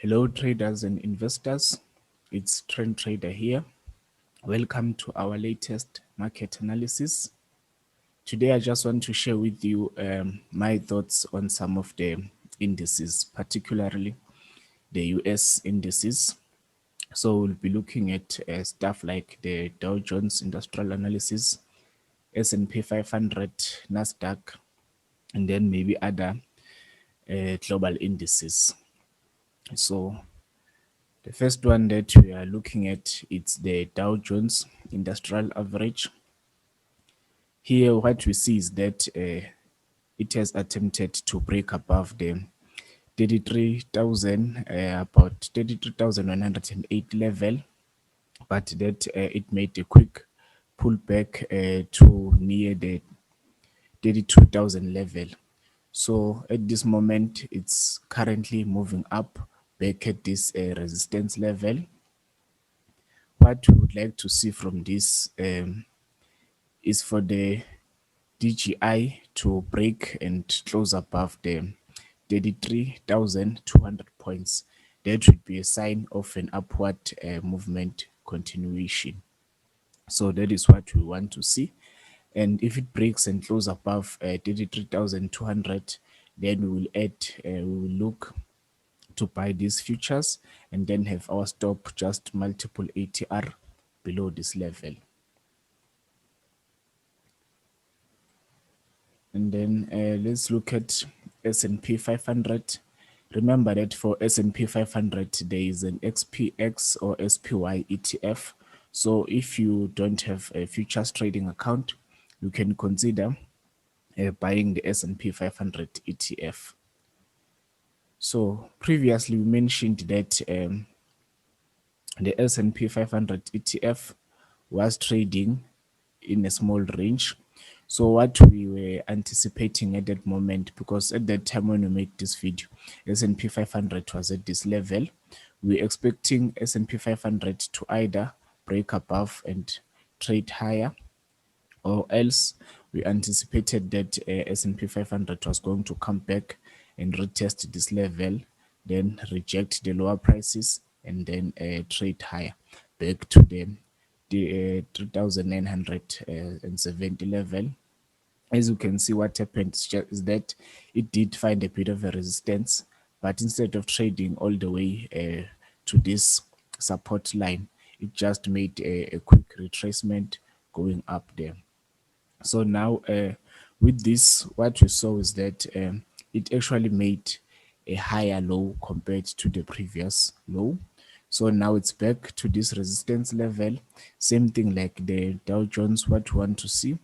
Hello traders and investors, it's Trend Trader here. Welcome to our latest market analysis. Today I just want to share with you my thoughts on some of the indices, particularly the US indices. So we'll be looking at stuff like the Dow Jones Industrial Analysis, S&P 500, Nasdaq, and then maybe other global indices. So the first one that we are looking at, it's the Dow Jones Industrial Average. Here, what we see is that it has attempted to break above the 33,000, about 33,108 level, but that it made a quick pullback to near the 32,000 level. So at this moment, it's currently moving up back at this resistance level. What we would like to see from this is for the DJI to break and close above the 33,200 points. That would be a sign of an upward movement continuation. So that is what we want to see. And if it breaks and close above 33,200, then we will look to buy these futures and then have our stop just multiple ATR below this level. And then let's look at S&P 500. Remember that for S&P 500, there is an XPX or SPY ETF. So if you don't have a futures trading account, you can consider buying the S&P 500 ETF. So previously we mentioned that the S&P 500 ETF was trading in a small range. So what we were anticipating at that moment, because at that time when we made this video, S&P 500 was at this level, we were expecting S&P 500 to either break above and trade higher, or else we anticipated that S&P 500 was going to come back and retest this level, then reject the lower prices, and then trade higher back to the 3,970 level. As you can see, what happened is that it did find a bit of a resistance, but instead of trading all the way to this support line, it just made a quick retracement going up there. So now with this, what we saw is that it actually made a higher low compared to the previous low. So now it's back to this resistance level. Same thing like the Dow Jones. What you want to see,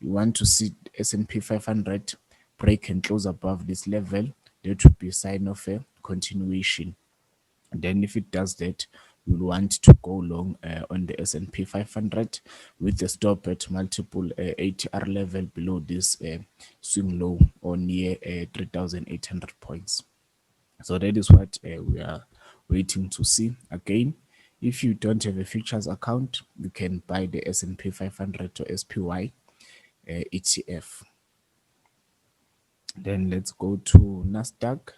you want to see S&P 500 break and close above this level. That would be a sign of a continuation. And then if it does that, we'll want to go long on the S&P 500 with the stop at multiple ATR level below this swing low or near 3,800 points. So that is what we are waiting to see. Again, if you don't have a futures account, you can buy the S&P 500 or SPY ETF. Then let's go to Nasdaq.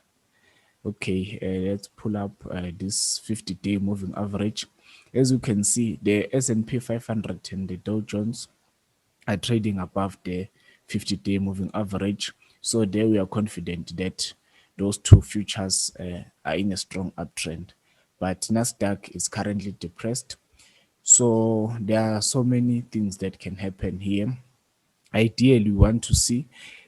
Okay, let's pull up this 50-day moving average. As you can see, the S&P 500 and the Dow Jones are trading above the 50-day moving average. So there we are confident that those two futures are in a strong uptrend. But Nasdaq is currently depressed. So there are so many things that can happen here. Ideally, we want to see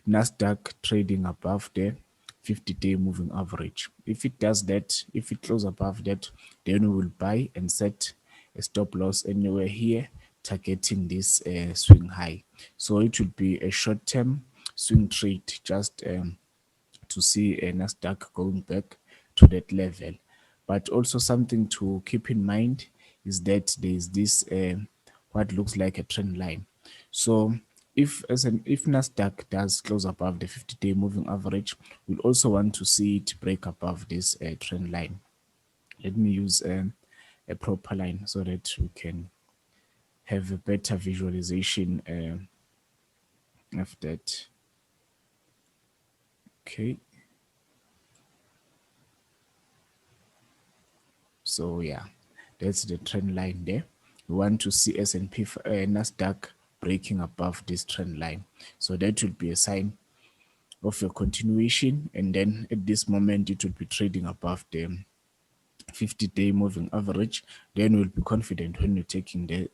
Nasdaq trading above the 50-day moving average. If it does that, if it closes above that, then we will buy and set a stop loss anywhere here, targeting this swing high. So it will be a short-term swing trade just to see a Nasdaq going back to that level. But also something to keep in mind is that there is this what looks like a trend line. So if Nasdaq does close above the 50-day moving average, we'll also want to see it break above this trend line. Let me use a proper line so that we can have a better visualization of that. Okay. So yeah, that's the trend line there. We want to see S&P Nasdaq breaking above this trend line, so that will be a sign of a continuation. And then at this moment it will be trading above the 50-day moving average. Then we'll be confident when we're taking the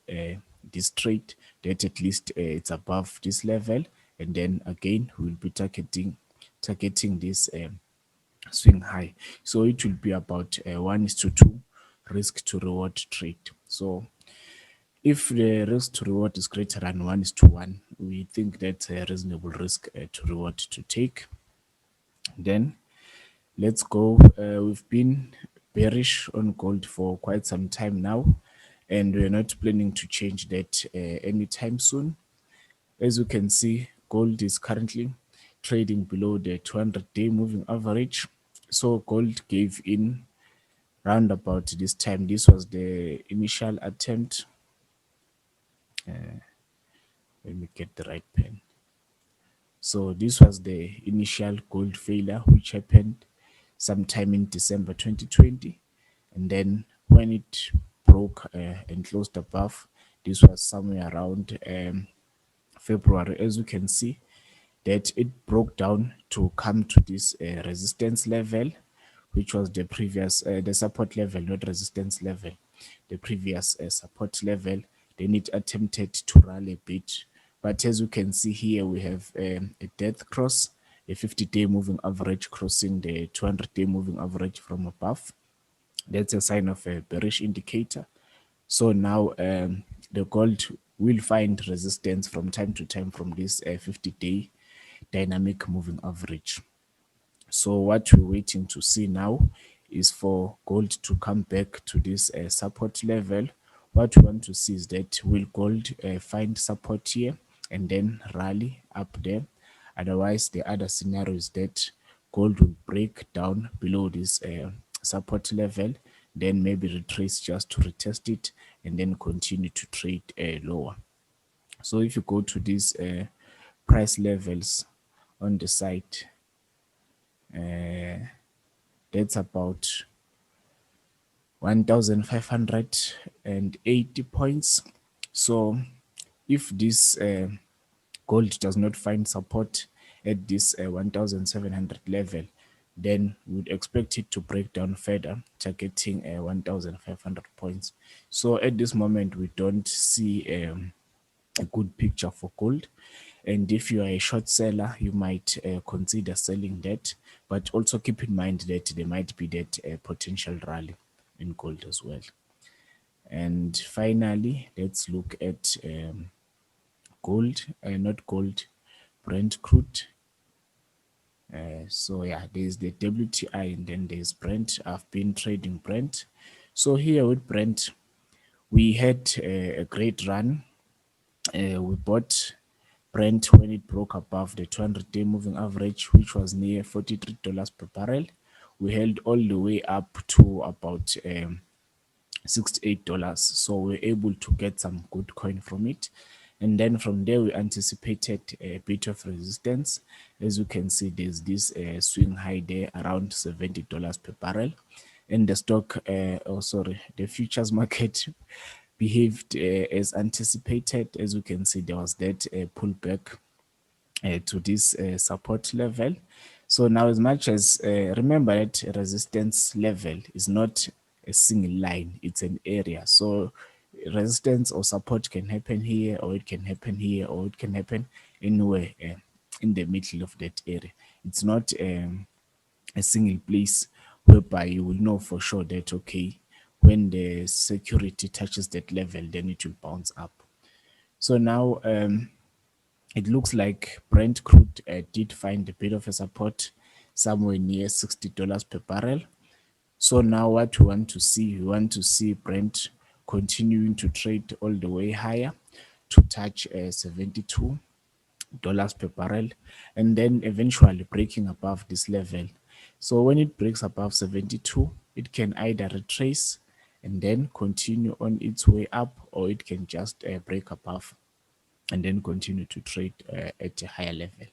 this trade that at least it's above this level, and then again we'll be targeting this swing high. So it will be about 1:2 risk to reward trade. So if the risk to reward is greater than 1:1, we think that's a reasonable risk to reward to take. Then let's go. We've been bearish on gold for quite some time now, and we're not planning to change that anytime soon. As you can see, gold is currently trading below the 200-day moving average. So gold gave in round about this time. This was the initial attempt. Let me get the right pen. So this was the initial gold failure which happened sometime in December 2020, and then when it broke and closed above, this was somewhere around February. As you can see, that it broke down to come to this resistance level, which was the previous the support level, not resistance level, the previous support level. Then it attempted to rally a bit, but as you can see here, we have a death cross, a 50-day moving average crossing the 200-day moving average from above. That's a sign of a bearish indicator. So now the gold will find resistance from time to time from this 50-day dynamic moving average. So what we're waiting to see now is for gold to come back to this support level. What we want to see is that will gold find support here and then rally up there. Otherwise, the other scenario is that gold will break down below this support level, then maybe retrace just to retest it and then continue to trade lower. So if you go to these price levels on the site, that's about 1,580 points. So if this gold does not find support at this 1,700 level, then we would expect it to break down further, targeting 1,500 points. So at this moment, we don't see a good picture for gold. And if you are a short seller, you might consider selling that, but also keep in mind that there might be that potential rally in gold as well. And finally, let's look at gold, not gold, Brent crude. So yeah, there's the WTI and then there's Brent. I've been trading Brent. So here with Brent, we had a great run. We bought Brent when it broke above the 200-day moving average, which was near $43 per barrel. We held all the way up to about $68. So we were able to get some good coin from it. And then from there, we anticipated a bit of resistance. As you can see, there's this swing high there around $70 per barrel. And the stock, the futures market behaved as anticipated. As you can see, there was that pullback to this support level. So now, as much as remember that resistance level is not a single line, it's an area. So resistance or support can happen here, or it can happen here, or it can happen anywhere in the middle of that area. It's not a single place whereby you will know for sure that, okay, when the security touches that level, then it will bounce up. So now it looks like Brent crude did find a bit of a support somewhere near $60 per barrel. So now what we want to see Brent continuing to trade all the way higher to touch $72 per barrel, and then eventually breaking above this level. So when it breaks above 72, it can either retrace and then continue on its way up, or it can just break above and then continue to trade at a higher level.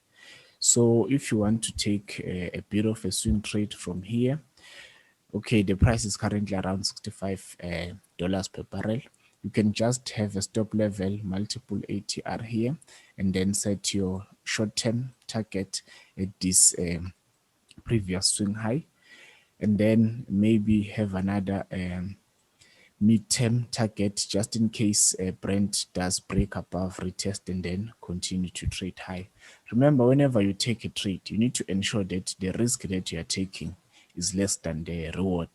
So if you want to take a bit of a swing trade from here, Okay, the price is currently around $65 per barrel. You can just have a stop level, multiple ATR here, and then set your short-term target at this previous swing high, and then maybe have another mid-term target just in case Brent does break above retest and then continue to trade high. Remember, whenever you take a trade, you need to ensure that the risk that you are taking is less than the reward.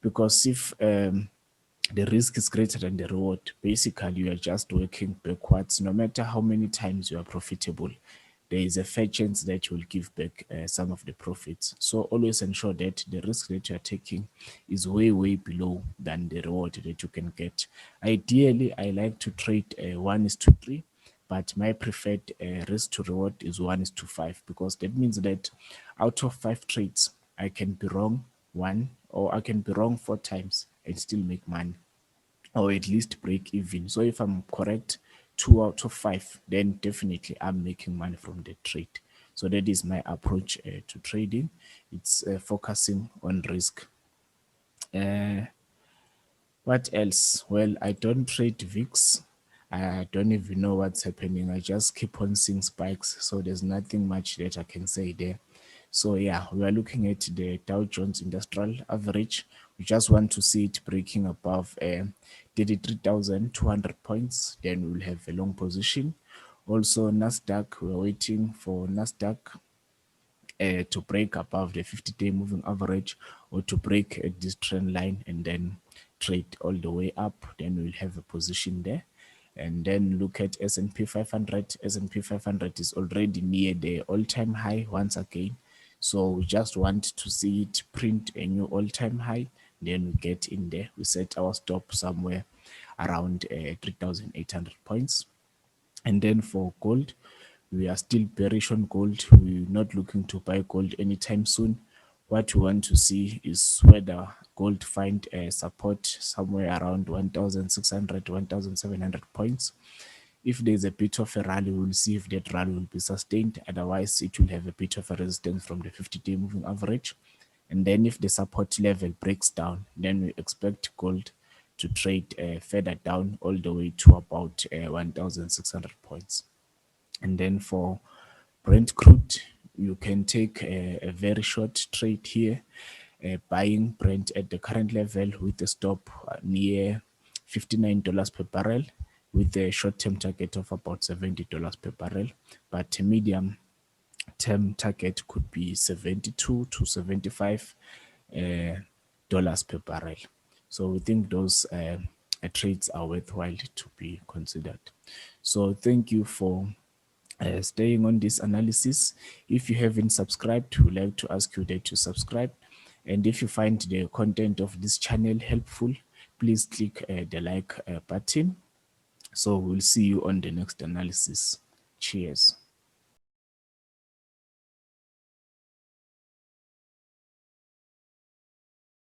Because if the risk is greater than the reward, basically you are just working backwards. No matter how many times you are profitable, there is a fair chance that you will give back some of the profits. So always ensure that the risk that you are taking is way below than the reward that you can get. Ideally, I like to trade 1:3, but my preferred risk to reward is 1:5, because that means that out of 5 trades, I can be wrong one, or I can be wrong 4 times and still make money, or at least break even. So if I'm correct 2 out of 5, then definitely I'm making money from the trade. So that is my approach to trading. It's focusing on risk. What else? Well, I don't trade VIX. I don't even know what's happening. I just keep on seeing spikes. So there's nothing much that I can say there. So yeah, we are looking at the Dow Jones Industrial Average. We just want to see it breaking above 33,200 points. Then we'll have a long position. Also, Nasdaq, we're waiting for Nasdaq to break above the 50-day moving average, or to break this trend line and then trade all the way up. Then we'll have a position there. And then look at S&P 500. S&P 500 is already near the all-time high once again. So we just want to see it print a new all-time high. Then we get in there. We set our stop somewhere around 3,800 points. And then for gold, we are still bearish on gold. We're not looking to buy gold anytime soon. What we want to see is whether gold find a support somewhere around 1,600, 1,700 points. If there's a bit of a rally, we'll see if that rally will be sustained. Otherwise, it will have a bit of a resistance from the 50-day moving average. And then if the support level breaks down, then we expect gold to trade further down all the way to about 1,600 points. And then for Brent crude, you can take a very short trade here, buying Brent at the current level with a stop near $59 per barrel, with a short-term target of about $70 per barrel. But a medium term target could be 72 to 75 dollars per barrel. So we think those trades are worthwhile to be considered. So thank you for staying on this analysis. If you haven't subscribed, we'd like to ask you that to subscribe. And if you find the content of this channel helpful, please click the like button. So we'll see you on the next analysis. Cheers.